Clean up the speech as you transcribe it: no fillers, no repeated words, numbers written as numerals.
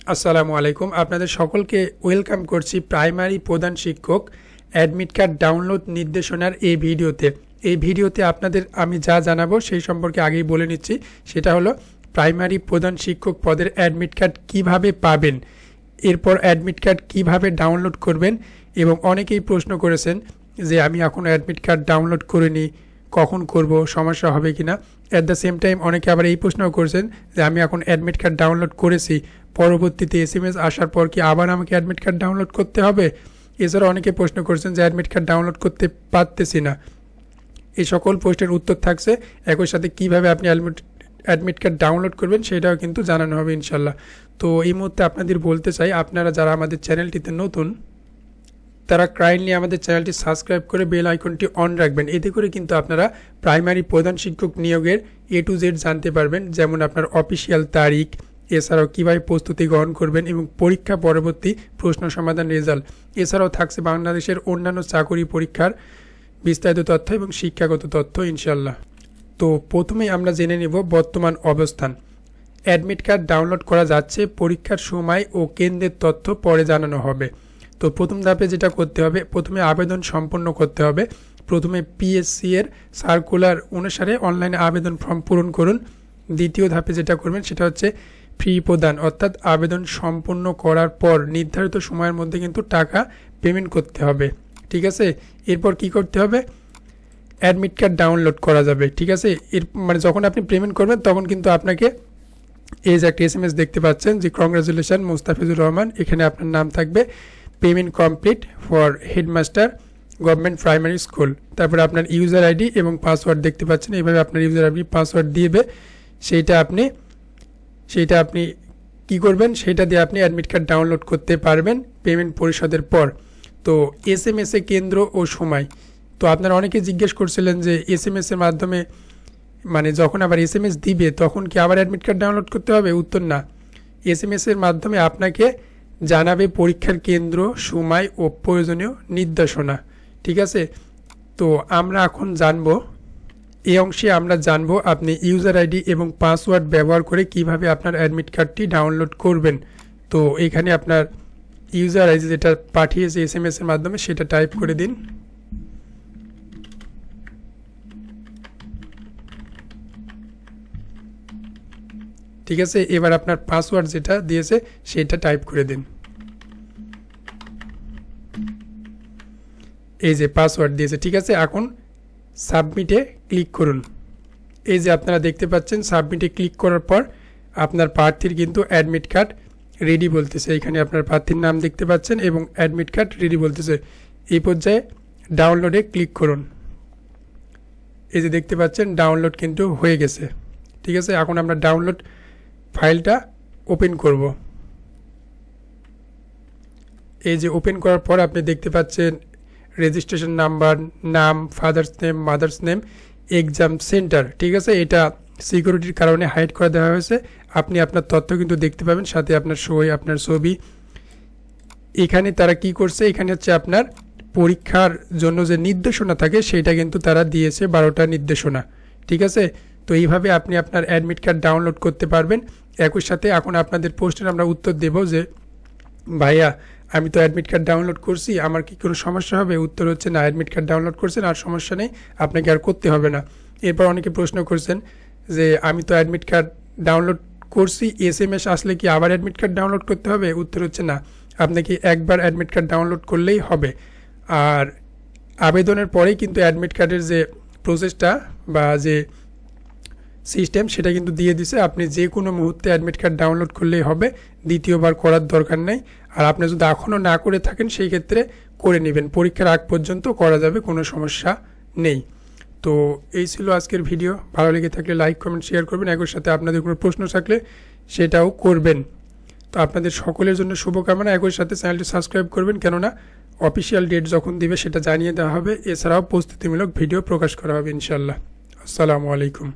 আসসালামু আলাইকুম। আপনাদের সকলকে ওয়েলকাম করছি প্রাইমারি প্রধান শিক্ষক অ্যাডমিট কার্ড ডাউনলোড নির্দেশনার এই ভিডিওতে। এই ভিডিওতে আপনাদের আমি যা জানাবো সেই সম্পর্কে আগেই বলে নিচ্ছি। সেটা হলো প্রাইমারি প্রধান শিক্ষক পদের অ্যাডমিট কার্ড কীভাবে পাবেন, এরপর অ্যাডমিট কার্ড কীভাবে ডাউনলোড করবেন, এবং অনেকেই প্রশ্ন করেছেন যে আমি এখনও অ্যাডমিট কার্ড ডাউনলোড করিনি, কখন করব, সমস্যা হবে কি না। অ্যাট দ্য সেম টাইম অনেকে আবার এই প্রশ্নও করছেন যে আমি এখন অ্যাডমিট কার্ড ডাউনলোড করেছি, পরবর্তীতে এসএমএস আসার পর কি আবার আমাকে অ্যাডমিট কার্ড ডাউনলোড করতে হবে। এছাড়া অনেকে প্রশ্ন করছেন যে অ্যাডমিট কার্ড ডাউনলোড করতে পারতেছি না। এই সকল প্রশ্নের উত্তর থাকছে, একই সাথে কিভাবে আপনি অ্যাডমিট কার্ড ডাউনলোড করবেন সেটাও কিন্তু জানানো হবে ইনশাল্লাহ। তো এই মুহূর্তে আপনাদের বলতে চাই, আপনারা যারা আমাদের চ্যানেলটিতে নতুন তারা কাইন্ডলি আমাদের চ্যানেলটি সাবস্ক্রাইব করে বেল আইকনটি অন রাখবেন। এতে করে কিন্তু আপনারা প্রাইমারি প্রধান শিক্ষক নিয়োগের A to Z জানতে পারবেন, যেমন আপনার অফিসিয়াল তারিখ, এছাড়াও কীভাবে প্রস্তুতি গ্রহণ করবেন এবং পরীক্ষা পরবর্তী প্রশ্ন সমাধান রেজাল্ট। এছাড়াও থাকছে বাংলাদেশের অন্যান্য চাকরি পরীক্ষার বিস্তারিত তথ্য এবং শিক্ষাগত তথ্য ইনশাল্লাহ। তো প্রথমেই আমরা জেনে নেব বর্তমান অবস্থান। অ্যাডমিট কার্ড ডাউনলোড করা যাচ্ছে, পরীক্ষার সময় ও কেন্দ্রের তথ্য পরে জানানো হবে। তো প্রথম ধাপে যেটা করতে হবে, প্রথমে আবেদন সম্পন্ন করতে হবে। প্রথমে পিএসসি এর সার্কুলার অনুসারে অনলাইনে আবেদন ফর্ম পূরণ করুন। দ্বিতীয় ধাপে যেটা করবেন সেটা হচ্ছে ফি প্রদান, অর্থাৎ আবেদন সম্পন্ন করার পর নির্ধারিত সময়ের মধ্যে কিন্তু টাকা পেমেন্ট করতে হবে। ঠিক আছে, এরপর কি করতে হবে, অ্যাডমিট কার্ড ডাউনলোড করা যাবে। ঠিক আছে, এর মানে যখন আপনি পেমেন্ট করবেন তখন কিন্তু আপনাকে এই যে একটা এসএমএস দেখতে পাচ্ছেন যে কংগ্রাচুলেশন মুস্তাফিজুর রহমান, এখানে আপনার নাম থাকবে, payment complete for headmaster government primary school. তারপরে আপনার ইউজার আইডি এবং পাসওয়ার্ড দেখতে পাচ্ছেন, এইভাবে আপনার ইউজার আইডি পাসওয়ার্ড দিবে। সেইটা আপনি কি করবেন, সেটা দিয়ে আপনি অ্যাডমিট কার্ড ডাউনলোড করতে পারবেন পেমেন্ট পরিশোধের পর। তো এসএমএস এ কেন্দ্র ও সময়, তো আপনারা অনেকে জিজ্ঞেস করছিলেন যে এসএমএস এর মাধ্যমে মানে যখন আবার এসএমএস দিবে তখন কি আবার অ্যাডমিট কার্ড ডাউনলোড করতে হবে। উত্তর না, এসএমএস এর মাধ্যমে আপনাকে জানাবে পরীক্ষার কেন্দ্র, সময় ও প্রয়োজনীয় নির্দেশনা। ঠিক আছে, তো আমরা এখন জানবো, এই অংশে আমরা জানবো আপনি ইউজার আইডি এবং পাসওয়ার্ড ব্যবহার করে কিভাবে আপনার অ্যাডমিট কার্ডটি ডাউনলোড করবেন। তো এখানে আপনার ইউজার আইডি যেটা পাঠিয়েছে এসএমএস এর মাধ্যমে সেটা টাইপ করে দিন। ঠিক আছে, এবার আপনার পাসওয়ার্ড যেটা দিয়েছে সেটা টাইপ করে দিন। এই যে পাসওয়ার্ড দিয়েছে। ঠিক আছে, এখন সাবমিটে ক্লিক করুন। এই যে আপনারা দেখতে পাচ্ছেন সাবমিটে ক্লিক করার পর আপনার প্রার্থীর কিন্তু অ্যাডমিট কার্ড রেডি বলতেছে। এখানে আপনার প্রার্থীর নাম দেখতে পাচ্ছেন এবং অ্যাডমিট কার্ড রেডি বলতেছে। এই পর্যায়ে ডাউনলোডে ক্লিক করুন। এই যে দেখতে পাচ্ছেন ডাউনলোড কিন্তু হয়ে গেছে। ঠিক আছে, এখন আমরা ডাউনলোড ফাইলটা ওপেন করব। এই যে ওপেন করার পর আপনি দেখতে পাচ্ছেন রেজিস্ট্রেশন নাম্বার, নাম, father's name, mother's name, exam centre. ঠিক আছে, এটা সিকিউরিটির কারণে হাইড করে দেওয়া হয়েছে। আপনি আপনার তথ্য কিন্তু দেখতে পাবেন, সাথে আপনার সই, আপনার ছবি। এখানে তারা কি করছে, এখানে হচ্ছে আপনার পরীক্ষার জন্য যে নির্দেশনা থাকে সেটা কিন্তু তারা দিয়েছে 12টা নির্দেশনা। ঠিক আছে, তো এইভাবে আপনি আপনার অ্যাডমিট কার্ড ডাউনলোড করতে পারবেন। একই সাথে এখন আপনাদের প্রশ্নের আমরা উত্তর দেব যে ভাইয়া আমি তো অ্যাডমিট কার্ড ডাউনলোড করছি, আমার কি কোনো সমস্যা হবে। উত্তর হচ্ছে না, অ্যাডমিট কার্ড ডাউনলোড করছেন আর সমস্যা নেই, আপনাকে আর করতে হবে না। এরপর অনেকে প্রশ্ন করছেন যে আমি তো অ্যাডমিট কার্ড ডাউনলোড করছি, এসএমএস আসলে কি আবার অ্যাডমিট কার্ড ডাউনলোড করতে হবে। উত্তর হচ্ছে না, আপনাকে একবার অ্যাডমিট কার্ড ডাউনলোড করলেই হবে। আর আবেদনের পরেই কিন্তু অ্যাডমিট কার্ডের যে প্রসেসটা বা যে সিস্টেম সেটা কিন্তু দিয়ে দিছে, আপনি যে কোনো মুহূর্তে অ্যাডমিট কার্ড ডাউনলোড করলেই হবে, দ্বিতীয়বার করার দরকার নেই। আর আপনি যদি এখনও না করে থাকেন সেই ক্ষেত্রে করে নেবেন, পরীক্ষার আগ পর্যন্ত করা যাবে, কোনো সমস্যা নেই। তো এই ছিল আজকের ভিডিও। ভালো লেগে থাকলে লাইক, কমেন্ট, শেয়ার করবেন। একই সাথে আপনাদের কোনো প্রশ্ন থাকলে সেটাও করবেন। তো আপনাদের সকলের জন্য শুভকামনা। একই সাথে চ্যানেলটি সাবস্ক্রাইব করবেন, কেননা অফিসিয়াল ডেট যখন দিবে সেটা জানিয়ে দেওয়া হবে। এছাড়াও প্রস্তুতিমূলক ভিডিও প্রকাশ করা হবে ইনশাল্লাহ। আসসালামু আলাইকুম।